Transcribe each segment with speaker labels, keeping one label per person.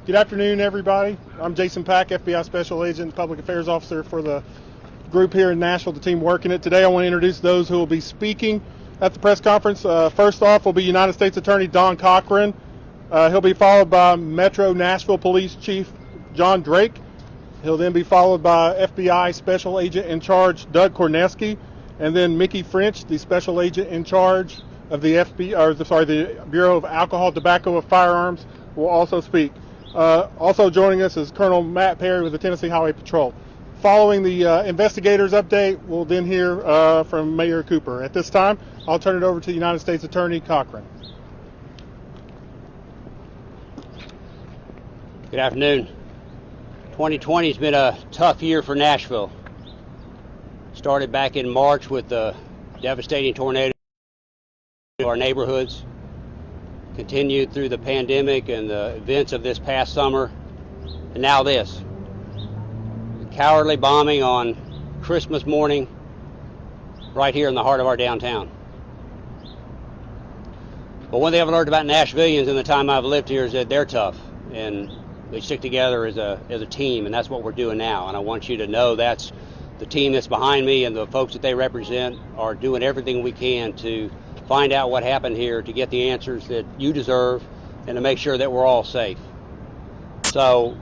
Speaker 1: Good afternoon, everybody. I'm Jason Pack, FBI Special Agent, Public Affairs Officer for the group here in Nashville, the team working it. Today I want to introduce those who will be speaking at the press conference. First off will be United States Attorney Don Cochran. He'll be followed by Metro Nashville Police Chief John Drake. He'll then be followed by FBI Special Agent in Charge Doug Korneski, and then Mickey French, the Special Agent in charge of the the Bureau of Alcohol, Tobacco, and Firearms, will also speak. Also joining us is Colonel Matt Perry with the Tennessee Highway Patrol. Following the investigators update, we'll then hear from Mayor Cooper. At this time, I'll turn it over to United States Attorney Cochran.
Speaker 2: Good afternoon. 2020 has been a tough year for Nashville. Started back in March with the devastating tornado to our neighborhoods. Continued through the pandemic and the events of this past summer, and now this. The cowardly bombing on Christmas morning right here in the heart of our downtown. But one thing I've learned about Nashvillians in the time I've lived here is that they're tough and they stick together as a team, and that's what we're doing now. And I want you to know that's the team that's behind me, and the folks that they represent are doing everything we can to find out what happened here, to get the answers that you deserve, and to make sure that we're all safe. So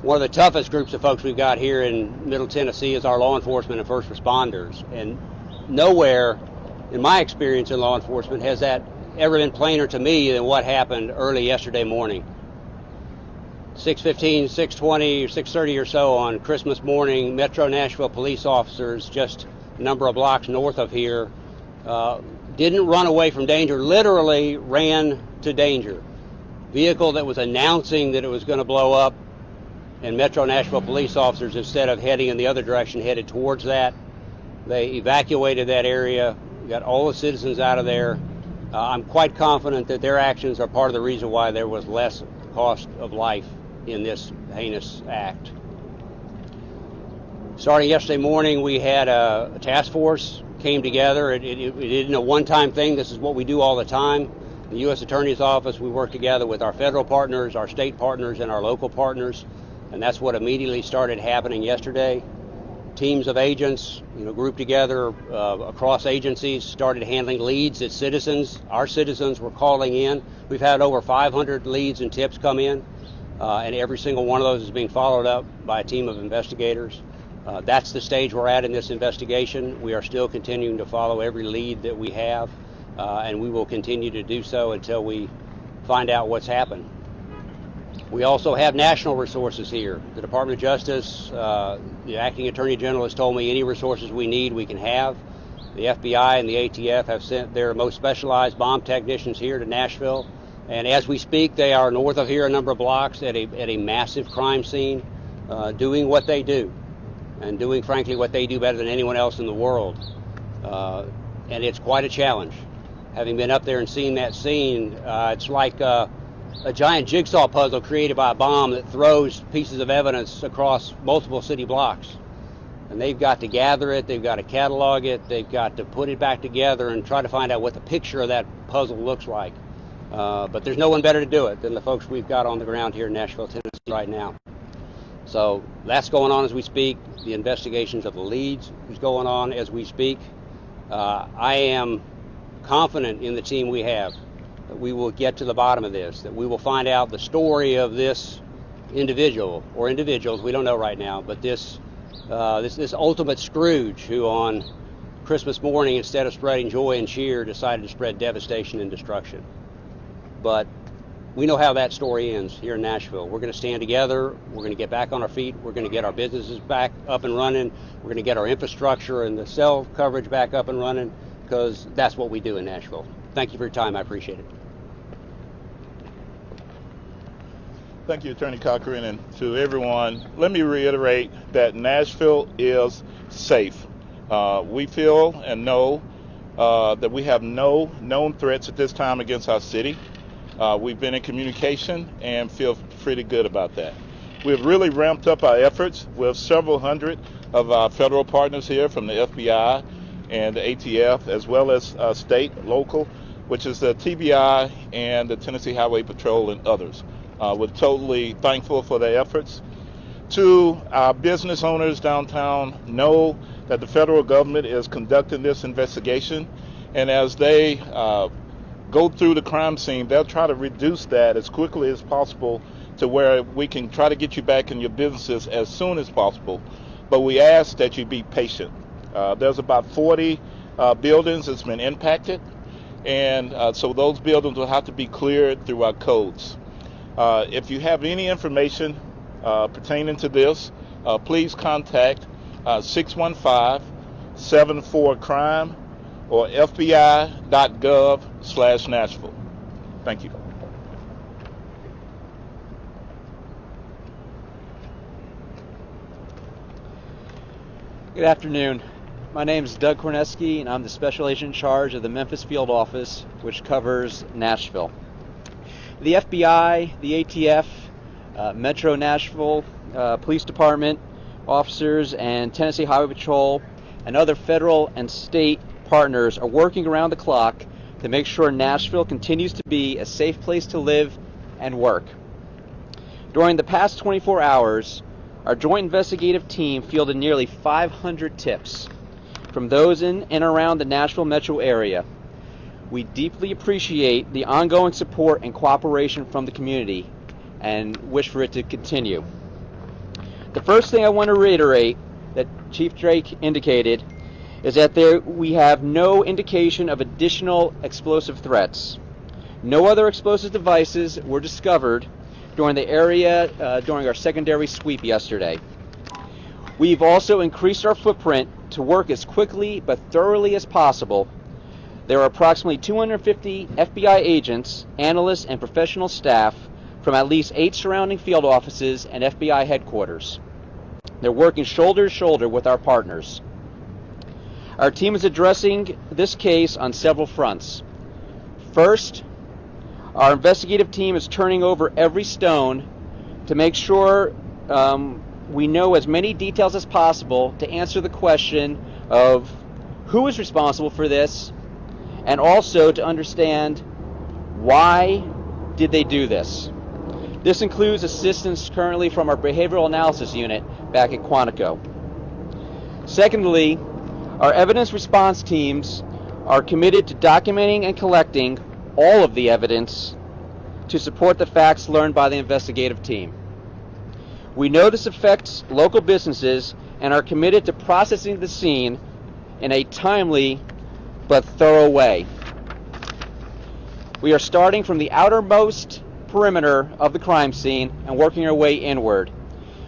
Speaker 2: one of the toughest groups of folks we've got here in Middle Tennessee is our law enforcement and first responders. And nowhere, in my experience in law enforcement, has that ever been plainer to me than what happened early yesterday morning. 6:15, 6:20, or 6:30 or so on Christmas morning, Metro Nashville police officers just a number of blocks north of here didn't run away from danger, literally ran to danger. Vehicle that was announcing that it was going to blow up, and Metro Nashville police officers, instead of heading in the other direction, headed towards that. They evacuated that area, got all the citizens out of there. I'm quite confident that their actions are part of the reason why there was less cost of life in this heinous act. Starting yesterday morning, we had a task force came together. It isn't a one-time thing. This is what we do all the time. The U.S. Attorney's Office, we work together with our federal partners, our state partners, and our local partners, and that's what immediately started happening yesterday. Teams of agents, grouped together across agencies, started handling leads that our citizens were calling in. We've had over 500 leads and tips come in, and every single one of those is being followed up by a team of investigators. That's the stage we're at in this investigation. We are still continuing to follow every lead that we have, and we will continue to do so until we find out what's happened. We also have national resources here. The Department of Justice, the Acting Attorney General has told me any resources we need, we can have. The FBI and the ATF have sent their most specialized bomb technicians here to Nashville, and as we speak, they are north of here a number of blocks at a massive crime scene, doing what they do, and doing, frankly, what they do better than anyone else in the world. And it's quite a challenge. Having been up there and seen that scene, it's like a giant jigsaw puzzle created by a bomb that throws pieces of evidence across multiple city blocks. And they've got to gather it, they've got to catalog it, they've got to put it back together and try to find out what the picture of that puzzle looks like. But there's no one better to do it than the folks we've got on the ground here in Nashville, Tennessee right now. So that's going on as we speak. The investigations of the leads is going on as we speak. I am confident in the team we have that we will get to the bottom of this, that we will find out the story of this individual or individuals, we don't know right now, but this ultimate Scrooge who on Christmas morning, instead of spreading joy and cheer, decided to spread devastation and destruction. But we know how that story ends here in Nashville. We're going to stand together. We're going to get back on our feet. We're going to get our businesses back up and running. We're going to get our infrastructure and the cell coverage back up and running, because that's what we do in Nashville. Thank you for your time. I appreciate it.
Speaker 3: Thank you, Attorney Cochran, and to everyone, let me reiterate that Nashville is safe. We feel and know that we have no known threats at this time against our city. We've been in communication and feel pretty good about that. We've really ramped up our efforts with several hundred of our federal partners here from the FBI and the ATF, as well as state, local, which is the TBI and the Tennessee Highway Patrol and others. We're totally thankful for their efforts. To our business owners downtown, know that the federal government is conducting this investigation, and as they go through the crime scene, they'll try to reduce that as quickly as possible to where we can try to get you back in your businesses as soon as possible. But we ask that you be patient. There's about 40 buildings that's been impacted, and so those buildings will have to be cleared through our codes. If you have any information pertaining to this, please contact 615-74-CRIME or fbi.gov/Nashville. Thank you.
Speaker 4: Good afternoon. My name is Doug Korneski, and I'm the Special Agent in charge of the Memphis Field Office, which covers Nashville. The FBI, the ATF, Metro Nashville Police Department officers, and Tennessee Highway Patrol, and other federal and state partners are working around the clock to make sure Nashville continues to be a safe place to live and work. During the past 24 hours, our joint investigative team fielded nearly 500 tips from those in and around the Nashville metro area. We deeply appreciate the ongoing support and cooperation from the community and wish for it to continue. The first thing I want to reiterate that Chief Drake indicated is that we have no indication of additional explosive threats. No other explosive devices were discovered during the area during our secondary sweep yesterday. We've also increased our footprint to work as quickly but thoroughly as possible. There are approximately 250 FBI agents, analysts, and professional staff from at least 8 surrounding field offices and FBI headquarters. They're working shoulder to shoulder with our partners. Our team is addressing this case on several fronts. First, our investigative team is turning over every stone to make sure we know as many details as possible to answer the question of who is responsible for this, and also to understand why did they do this. This includes assistance currently from our behavioral analysis unit back at Quantico. Secondly, our evidence response teams are committed to documenting and collecting all of the evidence to support the facts learned by the investigative team. We know this affects local businesses and are committed to processing the scene in a timely but thorough way. We are starting from the outermost perimeter of the crime scene and working our way inward.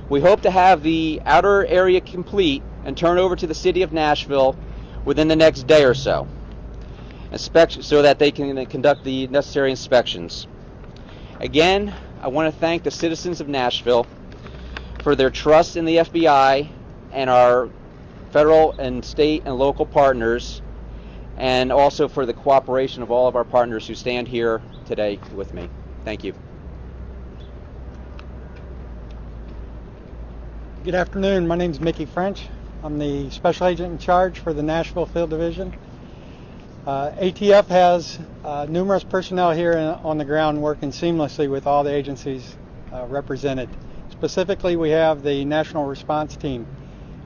Speaker 4: We hope to have the outer area complete and turn over to the city of Nashville within the next day or so, so that they can conduct the necessary inspections. Again, I want to thank the citizens of Nashville for their trust in the FBI and our federal and state and local partners, and also for the cooperation of all of our partners who stand here today with me. Thank you.
Speaker 5: Good afternoon. My name is Mickey French. I'm the Special Agent in charge for the Nashville Field Division. ATF has numerous personnel here on the ground working seamlessly with all the agencies represented. Specifically, we have the National Response Team.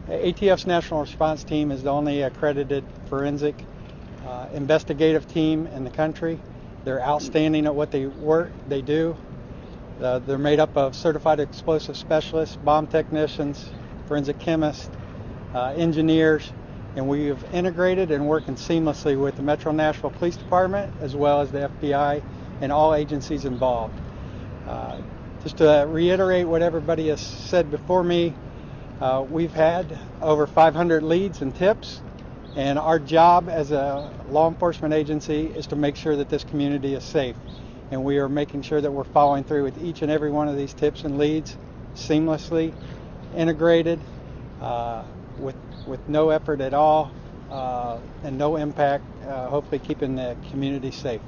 Speaker 5: ATF's National Response Team is the only accredited forensic investigative team in the country. They're outstanding at what they do. They're made up of certified explosive specialists, bomb technicians, forensic chemists, engineers, and we have integrated and working seamlessly with the Metro Nashville Police Department as well as the FBI and all agencies involved. Just to reiterate what everybody has said before me, we've had over 500 leads and tips, and our job as a law enforcement agency is to make sure that this community is safe. And we are making sure that we're following through with each and every one of these tips and leads seamlessly, integrated, with no effort at all, and no impact, hopefully keeping the community safe.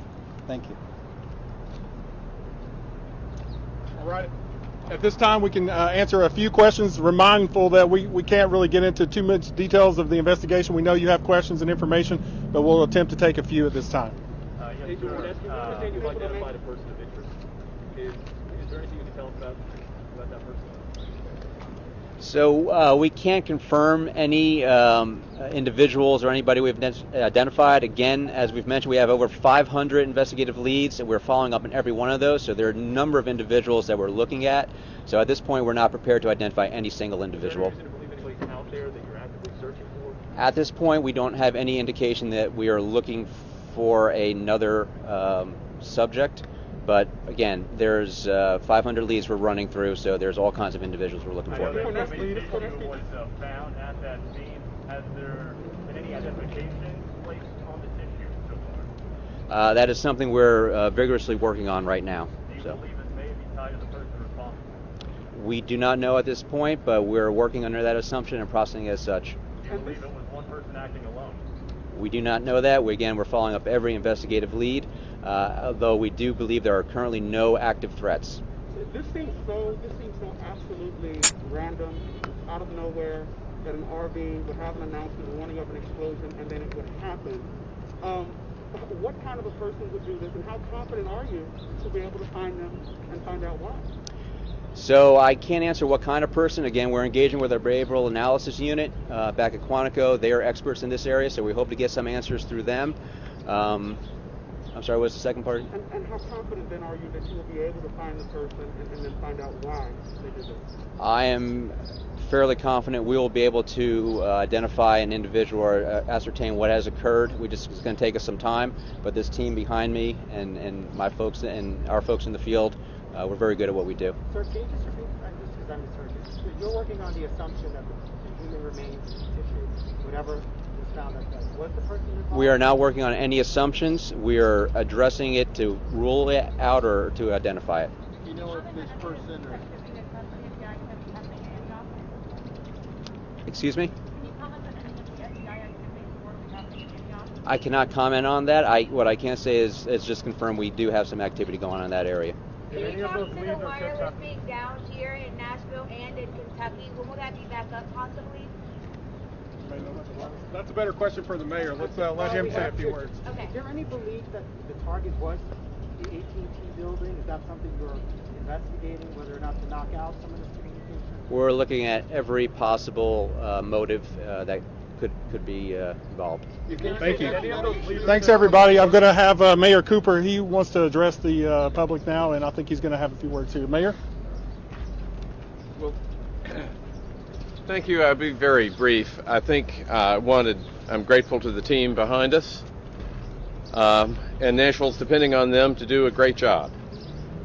Speaker 5: Thank you.
Speaker 1: All right. At this time, we can answer a few questions, mindful that we can't really get into too much details of the investigation. We know you have questions and information, but we'll attempt to take a few at this time.
Speaker 6: Yes, sir. You've identified a person of interest. Is there anything about that person?
Speaker 4: So we can't confirm any individuals or anybody we've identified. Again, as we've mentioned, we have over 500 investigative leads, and we're following up on every one of those. So there are a number of individuals that we're looking at. So at this point, we're not prepared to identify any single individual.
Speaker 6: Is there any reason to believe anybody's out there that you're actively searching for?
Speaker 4: At this point, we don't have any indication that we are looking for another subject. But again, there's 500 leads we're running through, so there's all kinds of individuals we're looking for.
Speaker 6: I know that information was found at that scene. Has there been any identification placed on this issue so far?
Speaker 4: That is something we're vigorously working on right now.
Speaker 6: Do you
Speaker 4: So
Speaker 6: believe it may be tied to the person responsible?
Speaker 4: we do not know at this point, but we're working under that assumption and processing as such.
Speaker 6: Do you believe it was one person acting alone?
Speaker 4: We do not know that. We're following up every investigative lead, although we do believe there are currently no active threats.
Speaker 7: This seems so absolutely random, out of nowhere, that an RV would have an announcement, a warning of an explosion, and then it would happen. What kind of a person would do this, and how confident are you to be able to find them and find out why?
Speaker 4: So I can't answer what kind of person. Again, we're engaging with our behavioral analysis unit back at Quantico. They are experts in this area, so we hope to get some answers through them. I'm sorry, what's the second part?
Speaker 7: And how confident then are you that you will be able to find the person and then find out why they did this?
Speaker 4: I am fairly confident we will be able to identify an individual or ascertain what has occurred. It's going to take us some time, but this team behind me and my folks and our folks in the field, we're very good at what we do.
Speaker 8: Sir, can you just repeat, just because I'm a surgeon, you're working on the assumption that the human remains tissue, whatever was found at that. Was the person involved?
Speaker 4: We are not working on any assumptions. We are addressing it to rule it out or to identify it.
Speaker 7: Do you know if this person or...
Speaker 4: Excuse me? I cannot comment on that. What I can say is just confirm we do have some activity going on in that area.
Speaker 9: Can you talk to the wireless being down here in Nashville and in Kentucky? When will that be back up possibly?
Speaker 1: That's a better question for the mayor. Let's let him say a few words.
Speaker 9: Okay.
Speaker 8: Is there any belief that the target was the AT&T building? Is that something you're investigating, whether or not to knock out some of this communication?
Speaker 4: We're looking at every possible motive that could be involved.
Speaker 1: Thank you. Thanks, everybody. I'm going to have Mayor Cooper. He wants to address the public now, and I think he's going to have a few words here. Mayor?
Speaker 10: Well, thank you. I'll be very brief. I think I'm grateful to the team behind us, and Nashville's depending on them to do a great job.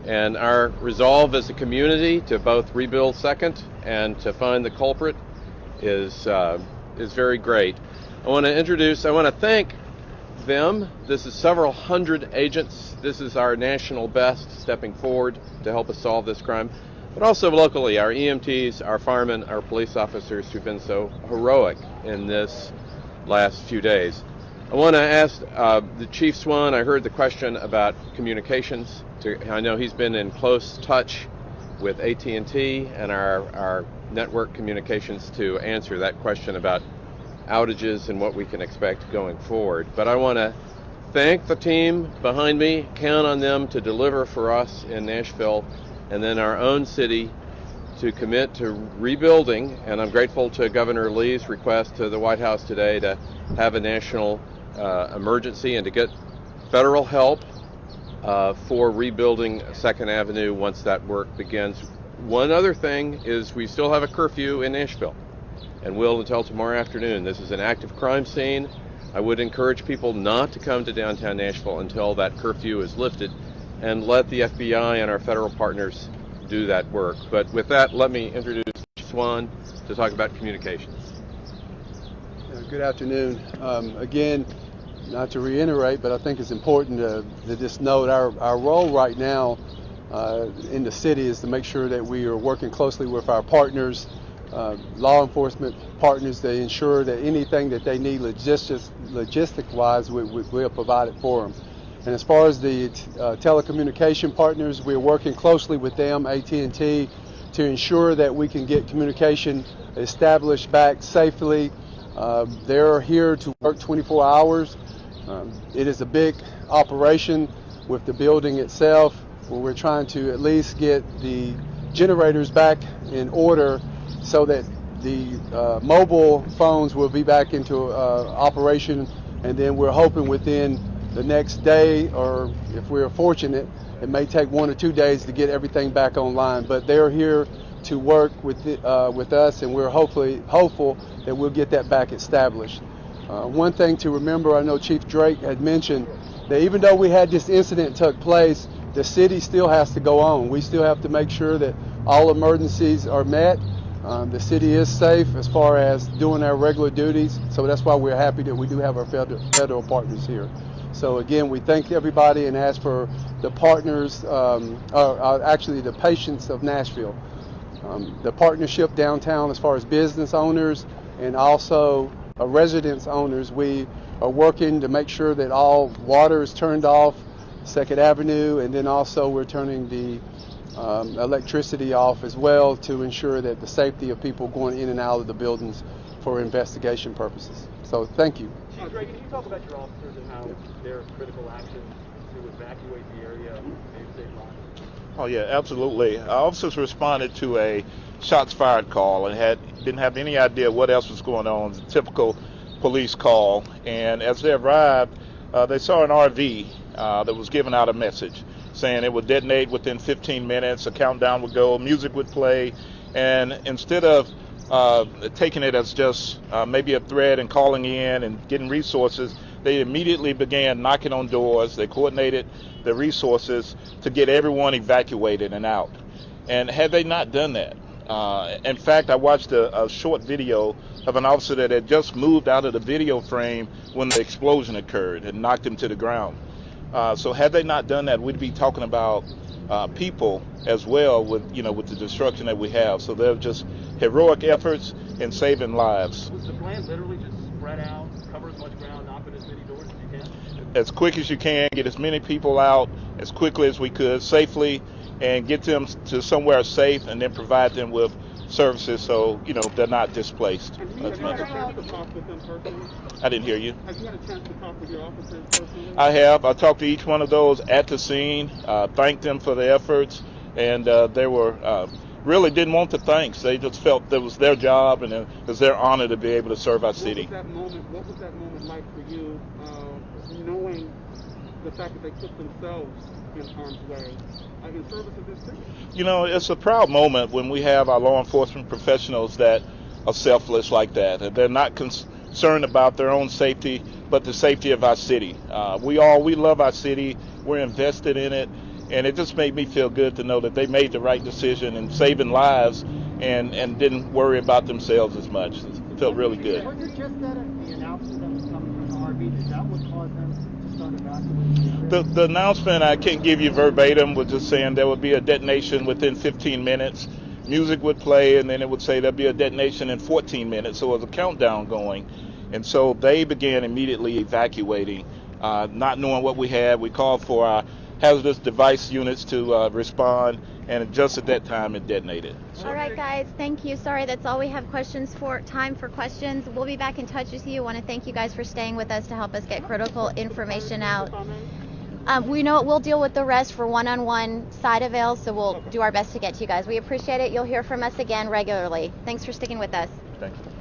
Speaker 10: And our resolve as a community to both rebuild second and to find the culprit is very great. I want to thank them. This is several hundred agents. This is our national best stepping forward to help us solve this crime. But also locally, our EMTs, our firemen, our police officers who've been so heroic in this last few days. I want to ask the Chief Swan, I heard the question about communications. I know he's been in close touch with AT&T and our network communications to answer that question about outages and what we can expect going forward. But I want to thank the team behind me, count on them to deliver for us in Nashville and then our own city to commit to rebuilding. And I'm grateful to Governor Lee's request to the White House today to have a national emergency and to get federal help for rebuilding 2nd Avenue once that work begins. One other thing is we still have a curfew in Nashville and will until tomorrow afternoon. This is an active crime scene. I would encourage people not to come to downtown Nashville until that curfew is lifted and let the FBI and our federal partners do that work. But with that, let me introduce Swan to talk about communications.
Speaker 11: Good afternoon. Again, not to reiterate, but I think it's important to just note our role right now in the city is to make sure that we are working closely with our partners, law enforcement partners, to ensure that anything that they need logistic-wise, we'll provide it for them. And as far as the telecommunication partners, we're working closely with them, AT&T, to ensure that we can get communication established back safely. They're here to work 24 hours. It is a big operation with the building itself, where we're trying to at least get the generators back in order so that the mobile phones will be back into operation, and then we're hoping within the next day, or if we're fortunate, it may take 1 or 2 days to get everything back online. But they're here to work with us, and we're hopeful that we'll get that back established. One thing to remember, I know Chief Drake had mentioned that even though we had this incident took place, the city still has to go on. We still have to make sure that all emergencies are met. The city is safe as far as doing our regular duties, so that's why we're happy that we do have our federal partners here. So again, we thank everybody and ask for the partners, actually the patients of Nashville. The partnership downtown as far as business owners and also residence owners, we are working to make sure that all water is turned off, 2nd Avenue, and then also we're turning the electricity off as well to ensure that the safety of people going in and out of the buildings for investigation purposes. So thank you.
Speaker 6: Chief Drake, can you talk about your officers and how their critical actions to evacuate the area may save lives?
Speaker 3: Oh yeah, absolutely. Our officers responded to a shots fired call and didn't have any idea what else was going on. It's a typical police call, and as they arrived, they saw an RV that was giving out a message saying it would detonate within 15 minutes, a countdown would go, music would play, and instead of taking it as just maybe a threat and calling in and getting resources, they immediately began knocking on doors. They coordinated the resources to get everyone evacuated and out. And had they not done that, in fact, I watched a short video of an officer that had just moved out of the video frame when the explosion occurred and knocked him to the ground. So had they not done that, we'd be talking about people as well with the destruction that we have. So they're just heroic efforts in saving lives.
Speaker 6: Was the plan literally just spread out, cover as much ground, knock on as many doors as you can?
Speaker 3: As quick as you can, get as many people out as quickly as we could, safely, and get them to somewhere safe, and then provide them with services so they're not displaced.
Speaker 7: Have you had a chance to talk with them personally?
Speaker 3: I didn't hear you.
Speaker 7: Have you had a chance to talk with your officers personally?
Speaker 3: I have. I talked to each one of those at the scene, thanked them for their efforts, and they were really didn't want the thanks. They just felt that was their job and it was their honor to be able to serve our city.
Speaker 7: What was that moment like for you, knowing the fact that they put themselves in harm's way in service of this city?
Speaker 3: It's a proud moment when we have our law enforcement professionals that are selfless like that, and they're not concerned about their own safety, but the safety of our city. We love our city. We're invested in it, and it just made me feel good to know that they made the right decision in saving lives and didn't worry about themselves as much. It felt really good.
Speaker 8: Was it just that the announcement that was coming from the RV, did that what caused them to start evacuating?
Speaker 3: The announcement, I can't give you verbatim, was just saying there would be a detonation within 15 minutes. Music would play, and then it would say there'd be a detonation in 14 minutes. So it was a countdown going. And so they began immediately evacuating, not knowing what we had. We called for our hazardous device units to respond, and just at that time it detonated.
Speaker 12: All right, guys, thank you. Sorry, that's all we have time for questions. We'll be back in touch with you. I want to thank you guys for staying with us to help us get critical information out. We know we'll deal with the rest for one-on-one side avails, so we'll do our best to get to you guys. We appreciate it. You'll hear from us again regularly. Thanks for sticking with us.
Speaker 3: Thank you.